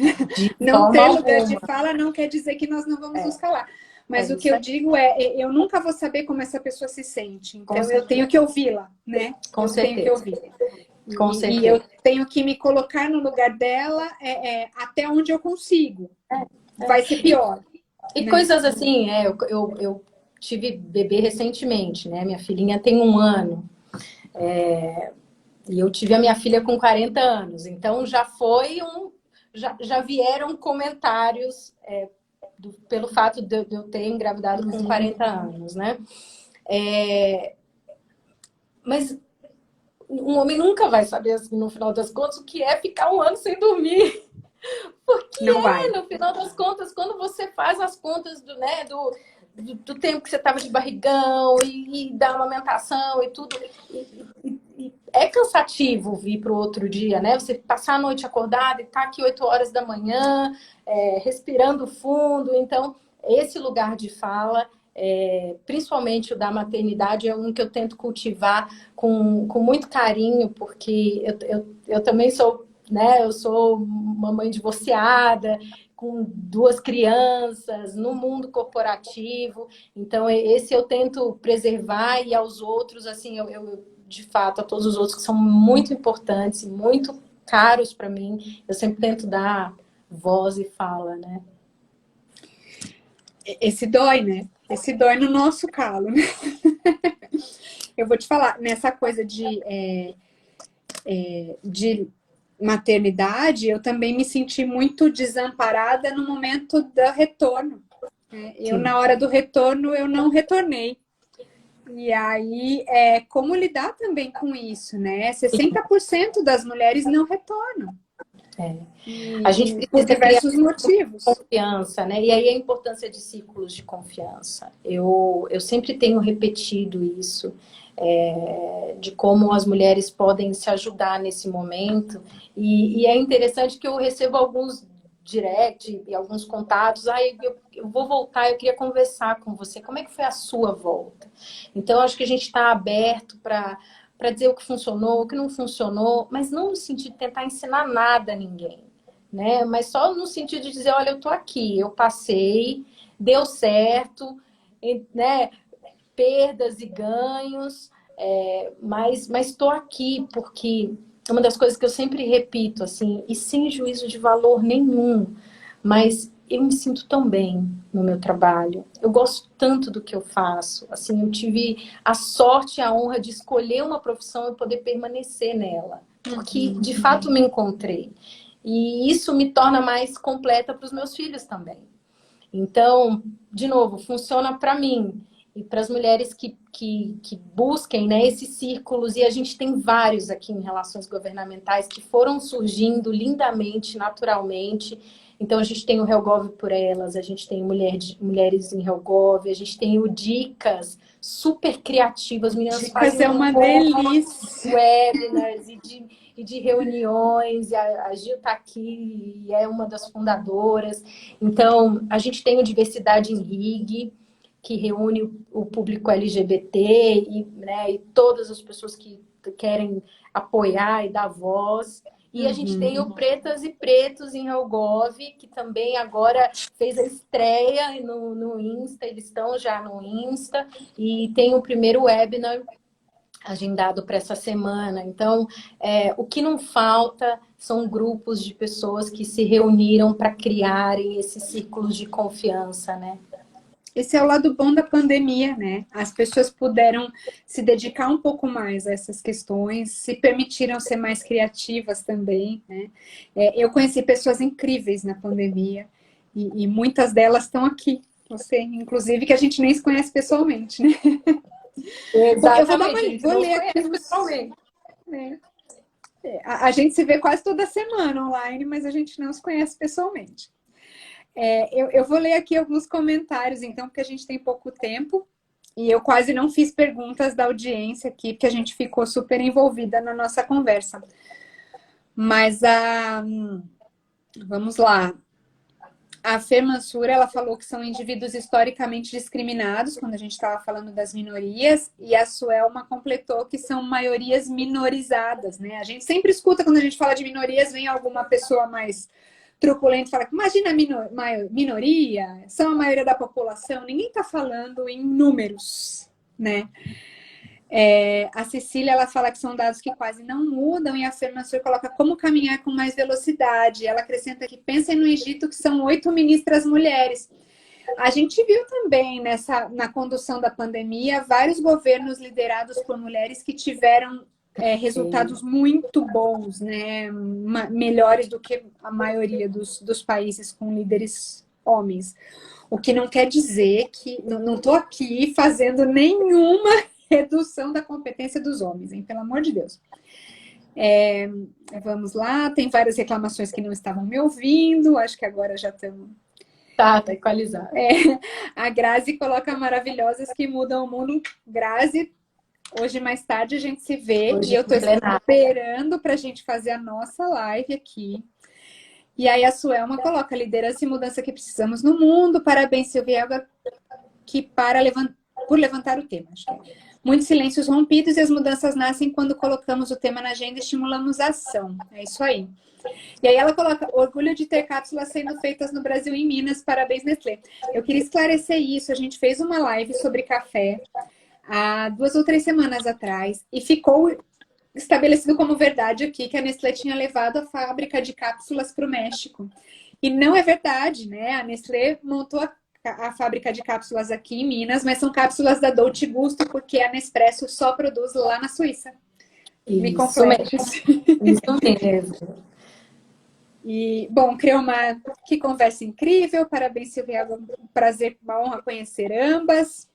Não ter lugar de fala não quer dizer que nós não vamos nos calar. Mas o que eu digo eu nunca vou saber como essa pessoa se sente. Então eu tenho que ouvi-la, né? Com certeza. Tenho que ouvi-la. Com certeza. E eu tenho que me colocar no lugar dela até onde eu consigo. Vai ser pior. E coisas assim, eu tive bebê recentemente, né? Minha filhinha tem 1 ano. E eu tive a minha filha com 40 anos. Então já foi já vieram comentários pelo fato de eu ter engravidado com 40 anos, né? Mas um homem nunca vai saber, assim, no final das contas, o que é ficar 1 ano sem dormir. Porque não vai. No final das contas, quando você faz as contas do tempo que você estava de barrigão e da amamentação e tudo, é cansativo vir para o outro dia, né? Você passar a noite acordada e estar aqui 8 horas da manhã, respirando fundo. Então, esse lugar de fala, principalmente o da maternidade, é um que eu tento cultivar com muito carinho, porque eu também sou, né? Eu sou uma mãe divorciada, com 2 crianças, no mundo corporativo. Então, esse eu tento preservar, e aos outros, assim, eu de fato, a todos os outros que são muito importantes e muito caros para mim, eu sempre tento dar voz e fala, né? Esse dói, né? Esse dói no nosso calo, né? Eu vou te falar, nessa coisa de maternidade, eu também me senti muito desamparada no momento do retorno. Eu, na hora do retorno, eu não retornei. E aí, como lidar também com isso, né? 60% das mulheres não retornam. A gente precisa por diversos motivos. Confiança, né? E aí a importância de círculos de confiança. Eu sempre tenho repetido isso, de como as mulheres podem se ajudar nesse momento. E é interessante que eu recebo alguns direct e alguns contatos. Eu vou voltar, eu queria conversar com você. Como é que foi a sua volta? Então, acho que a gente está aberto para dizer o que funcionou, o que não funcionou, mas não no sentido de tentar ensinar nada a ninguém, né? Mas só no sentido de dizer, olha, eu tô aqui, eu passei, deu certo, né? Perdas e ganhos, mas estou aqui porque uma das coisas que eu sempre repito, assim, e sem juízo de valor nenhum, mas eu me sinto tão bem no meu trabalho. Eu gosto tanto do que eu faço. Assim, eu tive a sorte e a honra de escolher uma profissão e poder permanecer nela, porque de fato me encontrei. E isso me torna mais completa para os meus filhos também. Então, de novo, funciona para mim e para as mulheres que busquem, né, esses círculos. E a gente tem vários aqui em relações governamentais que foram surgindo lindamente, naturalmente. Então, a gente tem o Helgov por Elas, a gente tem Mulheres em Helgov, a gente tem o Dicas, super criativas. Meninas Dicas é uma delícia. Webinars e de reuniões, e a Gil está aqui e é uma das fundadoras. Então, a gente tem o Diversidade em RIG, que reúne o público LGBT e todas as pessoas que querem apoiar e dar voz. E a gente tem o Pretas e Pretos em Helgov, que também agora fez a estreia no Insta, eles estão já no Insta, e tem o primeiro webinar agendado para essa semana. Então, o que não falta são grupos de pessoas que se reuniram para criarem esses círculos de confiança, né? Esse é o lado bom da pandemia, né? As pessoas puderam se dedicar um pouco mais a essas questões, se permitiram ser mais criativas também, né? Eu conheci pessoas incríveis na pandemia e muitas delas estão aqui. Você, inclusive, que a gente nem se conhece pessoalmente, né? Exatamente. Eu vou ler aqui pessoalmente. A gente se vê quase toda semana online, mas a gente não se conhece pessoalmente. Eu vou ler aqui alguns comentários, então, porque a gente tem pouco tempo. E eu quase não fiz perguntas da audiência aqui, porque a gente ficou super envolvida na nossa conversa. Mas vamos lá. A Fê Mansur, ela falou que são indivíduos historicamente discriminados, quando a gente estava falando das minorias, e a Suelma completou que são maiorias minorizadas, né? A gente sempre escuta quando a gente fala de minorias, vem alguma pessoa mais truculenta e fala que imagina a minoria, são a maioria da população. Ninguém está falando em números, né? A Cecília, ela fala que são dados que quase não mudam, e a Fê Mansur coloca como caminhar com mais velocidade. Ela acrescenta que pensem no Egito, que são 8 ministras mulheres. A gente viu também na condução da pandemia vários governos liderados por mulheres que tiveram resultados muito bons, né? Melhores do que a maioria dos países com líderes homens. O que não quer dizer que não estou aqui fazendo nenhuma redução da competência dos homens, hein? Pelo amor de Deus. Vamos lá, tem várias reclamações que não estavam me ouvindo, acho que agora já estamos... Tá equalizado. A Grazi coloca maravilhosas que mudam o mundo. Grazi, hoje mais tarde a gente se vê, e eu estou esperando para a gente fazer a nossa live aqui. E aí a Suelma coloca liderança e mudança que precisamos no mundo. Parabéns, Silvia, por levantar o tema. Acho que muitos silêncios rompidos e as mudanças nascem quando colocamos o tema na agenda e estimulamos a ação. É isso aí. E aí ela coloca, orgulho de ter cápsulas sendo feitas no Brasil e em Minas. Parabéns, Nestlé. Eu queria esclarecer isso. A gente fez uma live sobre café há 2 ou 3 semanas atrás e ficou estabelecido como verdade aqui que a Nestlé tinha levado a fábrica de cápsulas para o México. E não é verdade, né? A Nestlé montou a fábrica de cápsulas aqui em Minas, mas são cápsulas da Dolce Gusto, porque a Nespresso só produz lá na Suíça. Me complete. Isso mesmo. E, bom, Creomar, que conversa incrível. Parabéns, Silvia. Um prazer, uma honra conhecer ambas.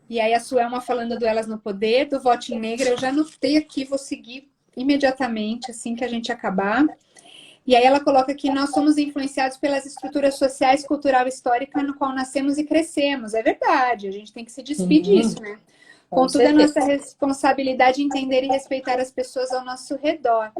E aí a Suelma falando do Elas no Poder, do Voto em Negra. Eu já anotei aqui, vou seguir imediatamente, assim que a gente acabar. E aí ela coloca que nós somos influenciados pelas estruturas sociais, cultural e histórica no qual nascemos e crescemos. É verdade, a gente tem que se despedir disso, né? Contudo, a nossa responsabilidade é entender e respeitar as pessoas ao nosso redor.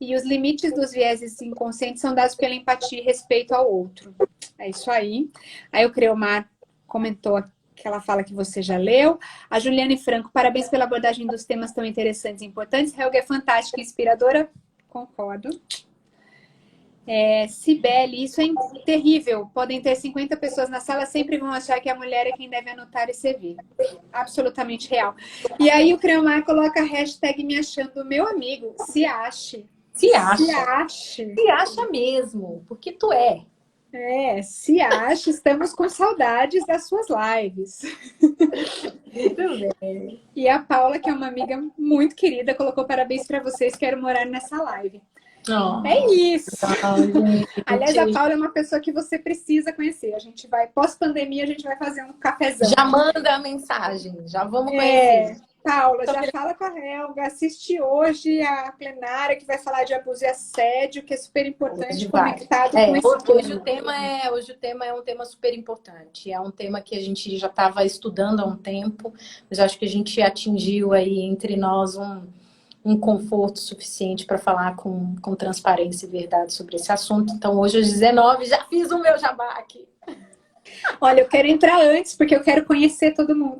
E os limites dos vieses inconscientes são dados pela empatia e respeito ao outro. É isso aí. Aí o Creomar comentou que ela fala que você já leu. A Juliane Franco, parabéns pela abordagem dos temas tão interessantes e importantes. Helga é fantástica e inspiradora. Concordo. Cibele, isso é terrível. Podem ter 50 pessoas na sala, sempre vão achar que a mulher é quem deve anotar e servir. Absolutamente real. E aí o Creomar coloca a hashtag me achando, meu amigo, se ache. Se acha. Se ache. Se acha mesmo, porque tu é. Se acha, estamos com saudades das suas lives. Muito bem. E a Paula, que é uma amiga muito querida, colocou parabéns para vocês, quero morar nessa live. Oh. É isso. Aliás, a Paula é uma pessoa que você precisa conhecer. A gente vai, pós-pandemia, a gente vai fazer um cafezão. Já manda a mensagem, já vamos conhecer. Paula, já fala com a Helga, assiste hoje a plenária que vai falar de abuso e assédio, que é super importante, conectado com esse tema. Hoje o tema é um tema super importante. É um tema que a gente já estava estudando há um tempo, mas acho que a gente atingiu aí entre nós um conforto suficiente para falar com transparência e verdade sobre esse assunto. Então, hoje às 19 já fiz o meu jabá aqui. Olha, eu quero entrar antes, porque eu quero conhecer todo mundo.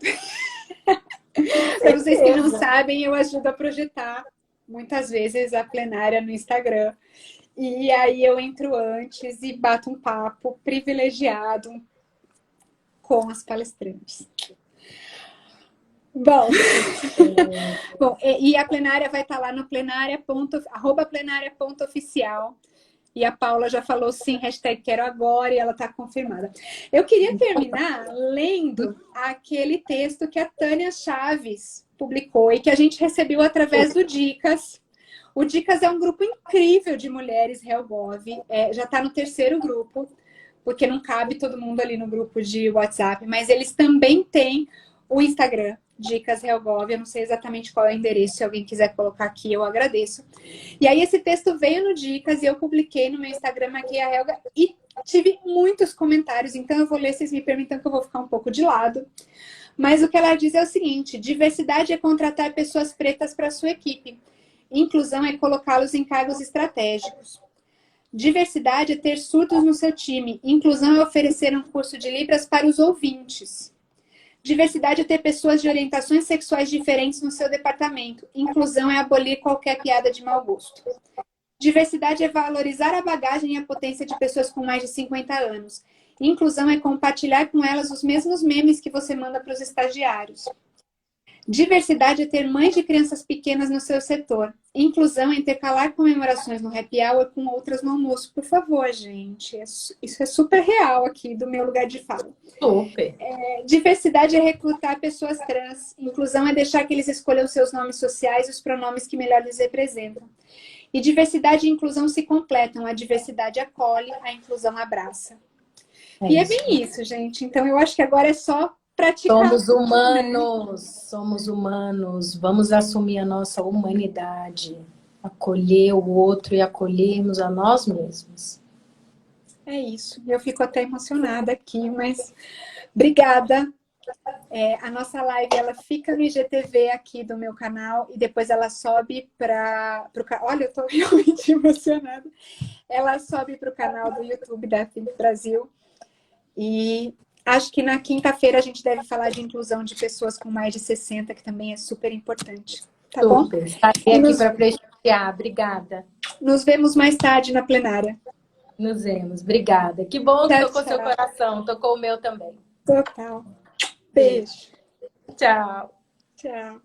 Para vocês que não sabem, eu ajudo a projetar muitas vezes a plenária no Instagram. E aí eu entro antes e bato um papo privilegiado com as palestrantes. Bom, e a plenária vai estar lá no plenária.oficial. E a Paula já falou sim, hashtag quero agora, e ela está confirmada. Eu queria terminar lendo aquele texto que a Tânia Chaves publicou e que a gente recebeu através do Dicas. O Dicas é um grupo incrível de mulheres HellGov, já está no 3º grupo, porque não cabe todo mundo ali no grupo de WhatsApp, mas eles também têm o Instagram. Dicas Helgov, eu não sei exatamente qual é o endereço, se alguém quiser colocar aqui, eu agradeço. E aí esse texto veio no Dicas e eu publiquei no meu Instagram, Maquia Helga, e tive muitos comentários, então eu vou ler, vocês me permitam que eu vou ficar um pouco de lado. Mas o que ela diz é o seguinte: diversidade é contratar pessoas pretas para a sua equipe. Inclusão é colocá-los em cargos estratégicos. Diversidade é ter surdos no seu time. Inclusão é oferecer um curso de Libras para os ouvintes. Diversidade é ter pessoas de orientações sexuais diferentes no seu departamento. Inclusão é abolir qualquer piada de mau gosto. Diversidade é valorizar a bagagem e a potência de pessoas com mais de 50 anos. Inclusão é compartilhar com elas os mesmos memes que você manda para os estagiários. Diversidade é ter mães de crianças pequenas no seu setor. Inclusão é intercalar comemorações no happy hour com outras no almoço. Por favor, gente. Isso é super real aqui do meu lugar de fala. Super. Diversidade é recrutar pessoas trans. Inclusão é deixar que eles escolham seus nomes sociais e os pronomes que melhor lhes representam. E diversidade e inclusão se completam. A diversidade acolhe, a inclusão abraça. E é bem isso, gente. Então, eu acho que agora é só praticar. Somos humanos, somos humanos. Vamos assumir a nossa humanidade. Acolher o outro e acolhermos a nós mesmos. É isso. Eu fico até emocionada aqui, mas obrigada. A nossa live, ela fica no IGTV aqui do meu canal e depois ela sobe para o canal. Olha, eu tô realmente emocionada. Ela sobe para o canal do YouTube da Think Brasil. E acho que na quinta-feira a gente deve falar de inclusão de pessoas com mais de 60, que também é super importante. Tá Super. bom? Estarei aqui para prestigiar. Obrigada. Nos vemos mais tarde na plenária. Nos vemos. Obrigada. Que bom que Tchau, tocou seu coração. Tocou o meu também. Total. Beijo. Tchau. Tchau.